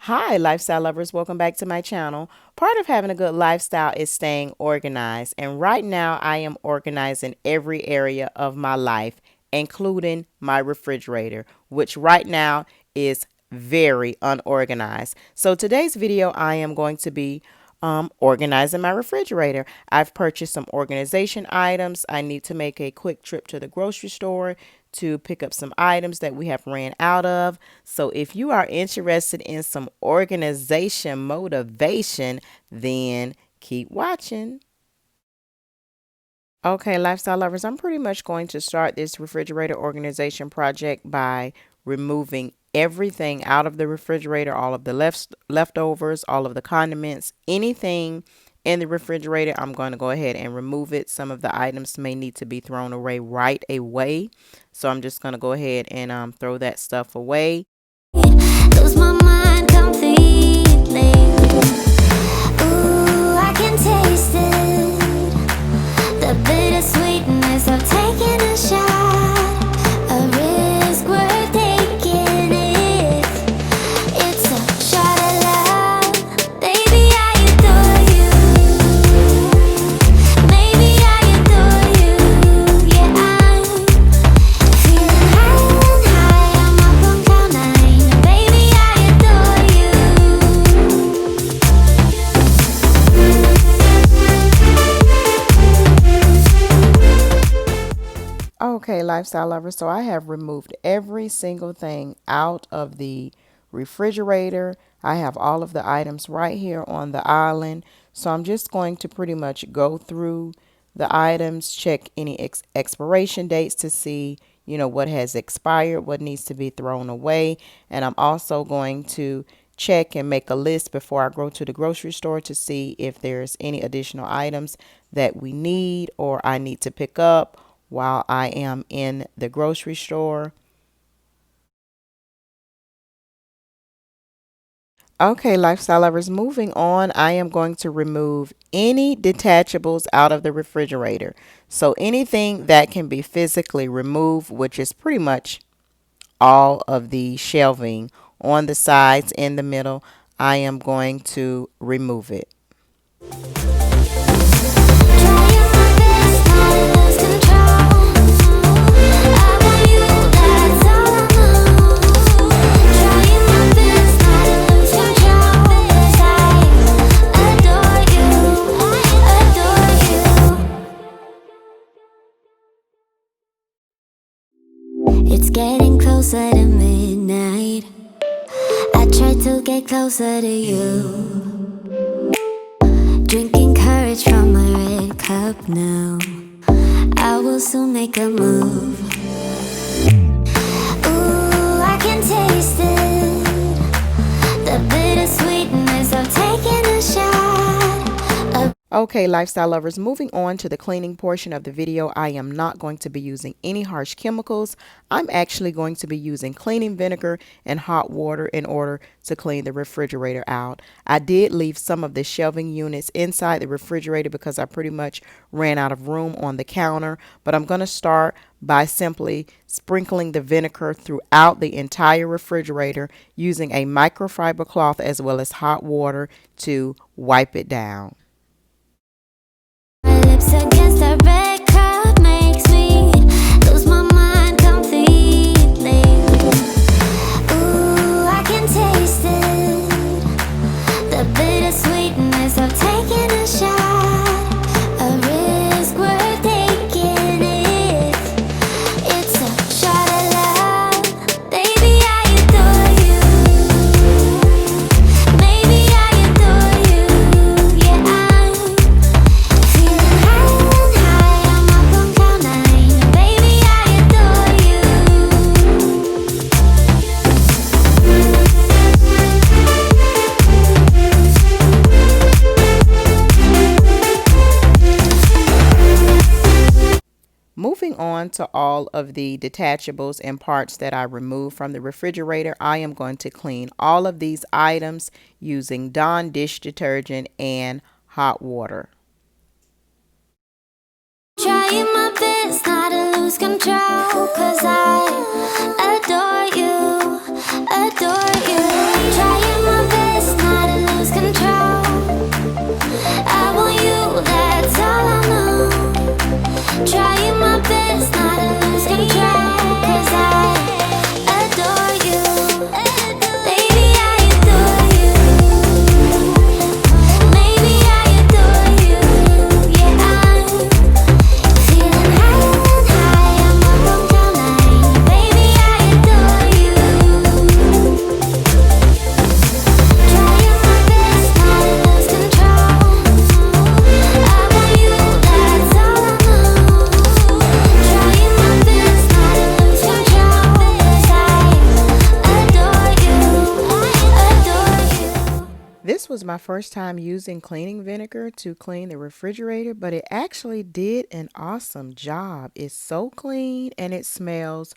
Hi, lifestyle lovers. Welcome back to my channel. Part of having a good lifestyle is staying organized. And right now, I am organizing every area of my life, including my refrigerator, which right now is very unorganized. So today's video, I am going to be organizing my refrigerator. I've purchased some organization items. I need to make a quick trip to the grocery store to pick up some items that we have ran out of. So if you are interested in some organization motivation, then keep watching. Okay, lifestyle lovers, I'm pretty much going to start this refrigerator organization project by removing everything out of the refrigerator, all of the leftovers, all of the condiments, anything in the refrigerator. I'm going to go ahead and remove it. Some of the items may need to be thrown away right away. So I'm just going to go ahead and throw that stuff away. Lose my mind completely. Ooh, I can taste it. The bittersweetness of taking a shot, a risk worth taking it. It's a shot of love, baby, I adore you. Maybe I adore you, yeah, I'm feeling high, I'm up on cloud nine. Baby, I adore you. Okay, lifestyle lovers, so I have removed every single thing out of the refrigerator. I have all of the items right here on the island. So I'm just going to pretty much go through the items, check any expiration dates to see, what has expired, what needs to be thrown away. And I'm also going to check and make a list before I go to the grocery store to see if there's any additional items that we need or I need to pick up while I am in the grocery store. Okay, lifestyle lovers, moving on, I am going to remove any detachables out of the refrigerator. So anything that can be physically removed, which is pretty much all of the shelving on the sides, in the middle, I am going to remove it. It's getting closer to midnight. I try to get closer to you. Drinking courage from my red cup now. I will soon make a move. Ooh, I can taste it. The bittersweetness of taking a shot. Okay, lifestyle lovers, moving on to the cleaning portion of the video, I am not going to be using any harsh chemicals. I'm actually going to be using cleaning vinegar and hot water in order to clean the refrigerator out. I did leave some of the shelving units inside the refrigerator because I pretty much ran out of room on the counter, but I'm going to start by simply sprinkling the vinegar throughout the entire refrigerator using a microfiber cloth as well as hot water to wipe it down. My lips against the red cup makes me lose my mind completely. Ooh, I can taste it. The bittersweetness of taking a shot, a risk worth taking it. It's a shot of love, baby, I adore you. Maybe I adore you, yeah, I'm feeling high, I'm up on cloud nine. Baby, I adore you. Moving on to all of the detachables and parts that I removed from the refrigerator, I am going to clean all of these items using Dawn dish detergent and hot water. Trying my best not to lose control, 'cause I adore you, adore you. Trying my best. This was my first time using cleaning vinegar to clean the refrigerator, but it actually did an awesome job. It's so clean and it smells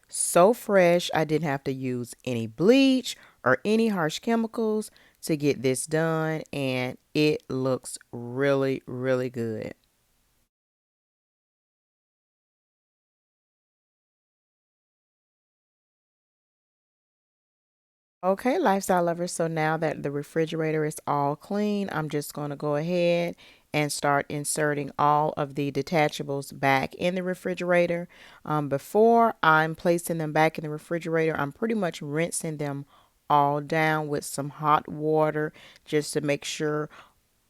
so fresh. I didn't have to use any bleach or any harsh chemicals to get this done, and it looks really, really good. Okay, lifestyle lovers, so now that the refrigerator is all clean, I'm just going to go ahead and start inserting all of the detachables back in the refrigerator. Before I'm placing them back in the refrigerator, I'm pretty much rinsing them all down with some hot water just to make sure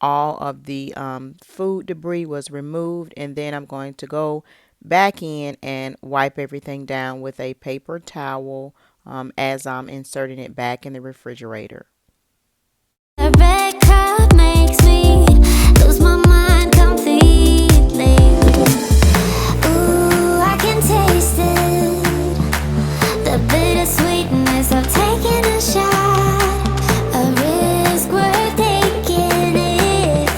all of the food debris was removed, and then I'm going to go back in and wipe everything down with a paper towel as I'm inserting it back in the refrigerator. A red cup makes me lose my mind completely. Ooh, I can taste it, the bittersweetness of taking a shot, a risk worth taking if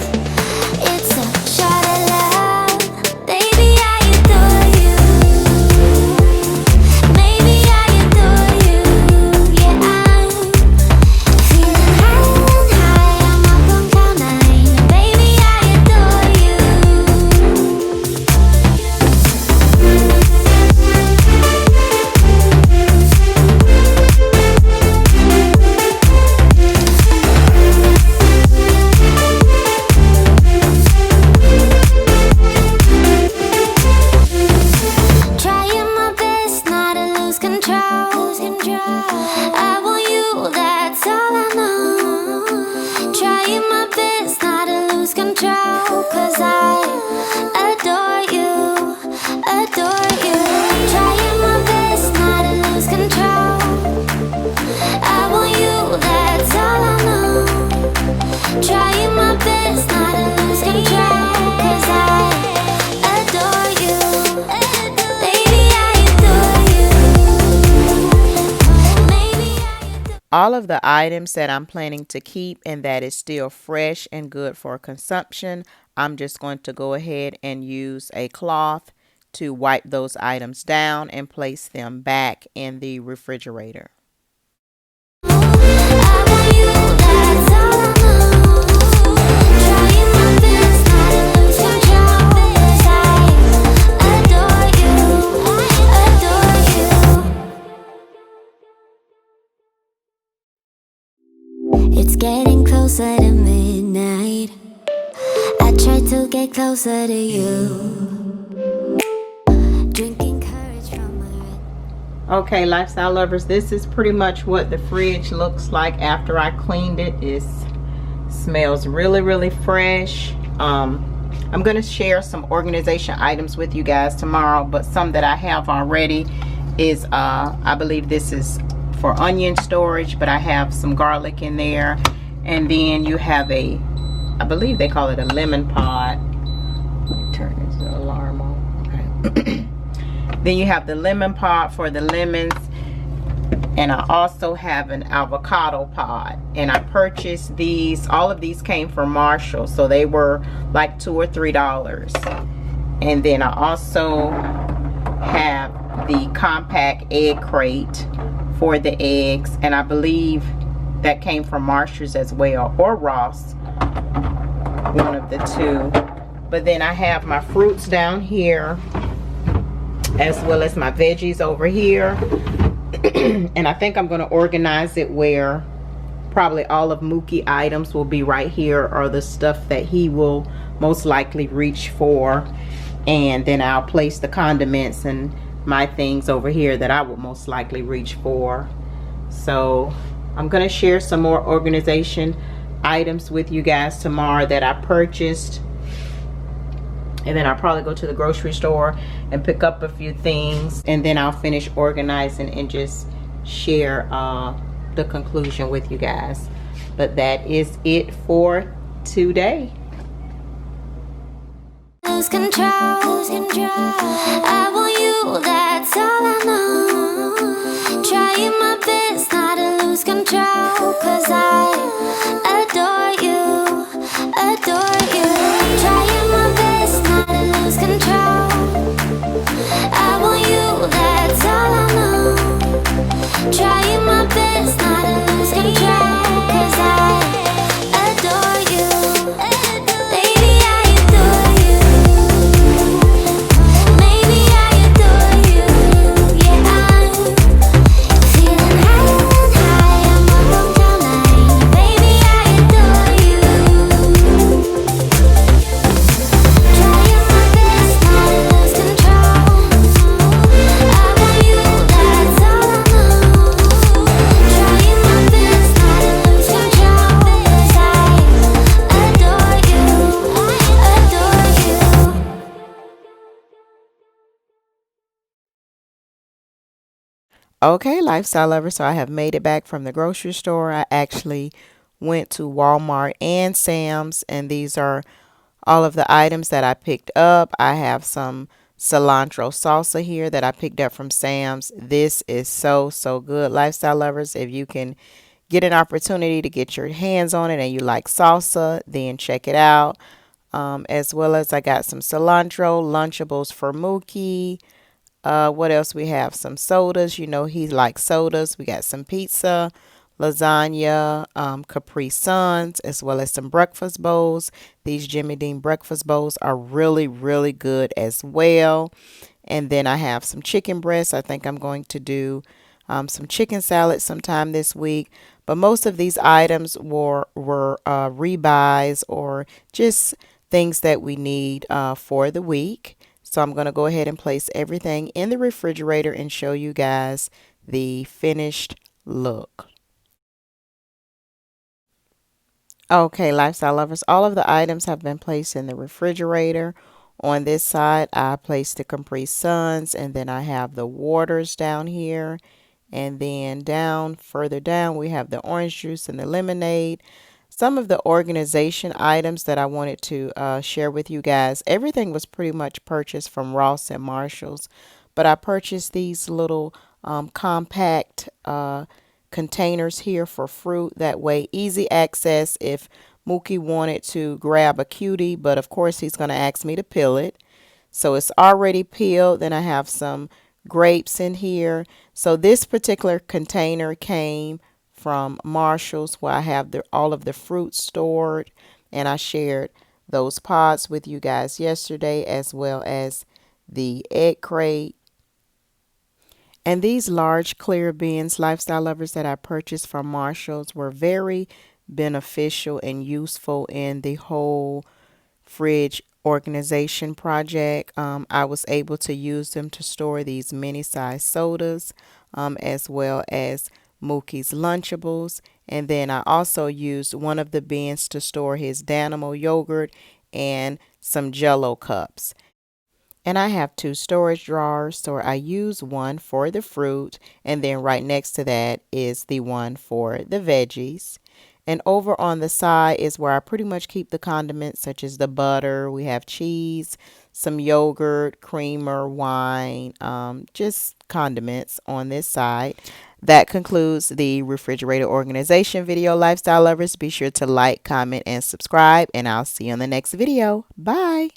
it's a shot of love. Baby, I adore you. Maybe I adore you. Yeah, I'm feeling high, I'm up on cloud nine. Baby, I adore you. Trying my best not to lose control. I want you, that's all I know. Trying my best not to lose control, 'cause I adore you, adore you. Trying my best not to lose control. I want you, that's all I know. Trying my best not to lose control, 'cause I adore you. Baby, I adore you. Maybe I adore. All of the items that I'm planning to keep and that is still fresh and good for consumption, I'm just going to go ahead and use a cloth to wipe those items down and place them back in the refrigerator. I want you, that's all I know. Trying my best not to lose control, 'cause I adore you, adore you. It's getting closer to midnight. I try to get closer to you. Drinking courage from my Okay, lifestyle lovers, this is pretty much what the fridge looks like after I cleaned it. It smells really, really fresh. I'm going to share some organization items with you guys tomorrow, but some that I have already is, I believe this is for onion storage, but I have some garlic in there. And then you have a, I believe they call it a lemon pod. Turn this alarm on. Okay. Then you have the lemon pod for the lemons, and I also have an avocado pod, and I purchased these. All of these came from Marshall, so they were like $2 or $3. And then I also have the compact egg crate for the eggs, and I believe that came from Marshall's as well, or Ross, one of the two. But then I have my fruits down here, as well as my veggies over here. And I think I'm going to organize it where probably all of Mookie items will be right here, or the stuff that he will most likely reach for. And then I'll place the condiments and my things over here that I will most likely reach for. So I'm going to share some more organization items with you guys tomorrow that I purchased. And then I'll probably go to the grocery store and pick up a few things, and then I'll finish organizing and just share the conclusion with you guys. But that is it for today. lose control. I want you, that's all I know. Trying my best not to lose control, 'cause I Okay, lifestyle lovers, so I have made it back from the grocery store. I actually went to Walmart and Sam's, and these are all of the items that I picked up. I have some cilantro salsa here that I picked up from Sam's. This is so, so good. Lifestyle lovers, if you can get an opportunity to get your hands on it and you like salsa, then check it out. As well as I got some cilantro Lunchables for Mookie. What else we have? Some sodas. You know he likes sodas. We got some pizza, lasagna, Capri Suns, as well as some breakfast bowls. These Jimmy Dean breakfast bowls are really, really good as well. And then I have some chicken breasts. I think I'm going to do some chicken salad sometime this week. But most of these items were rebuys or just things that we need for the week. So I'm going to go ahead and place everything in the refrigerator and show you guys the finished look. Okay, lifestyle lovers, all of the items have been placed in the refrigerator. On this side, I placed the Capri Suns, and then I have the waters down here. And then further down, we have the orange juice and the lemonade. Some of the organization items that I wanted to share with you guys. Everything was pretty much purchased from Ross and Marshalls, but I purchased these little compact containers here for fruit. That way, easy access if Mookie wanted to grab a cutie, but of course he's going to ask me to peel it. So it's already peeled. Then I have some grapes in here. So this particular container came from Marshall's where I have all of the fruit stored, and I shared those pods with you guys yesterday, as well as the egg crate. And these large clear bins, lifestyle lovers, that I purchased from Marshall's were very beneficial and useful in the whole fridge organization project. I was able to use them to store these mini size sodas, as well as Mookie's Lunchables. And then I also used one of the bins to store his Danimo yogurt and some Jello cups. And I have two storage drawers, so I use one for the fruit, and then right next to that is the one for the veggies. And over on the side is where I pretty much keep the condiments, such as the butter. We have cheese, some yogurt, creamer, wine, just condiments on this side. That concludes the refrigerator organization video, lifestyle lovers. Be sure to like, comment, and subscribe, and I'll see you on the next video. Bye.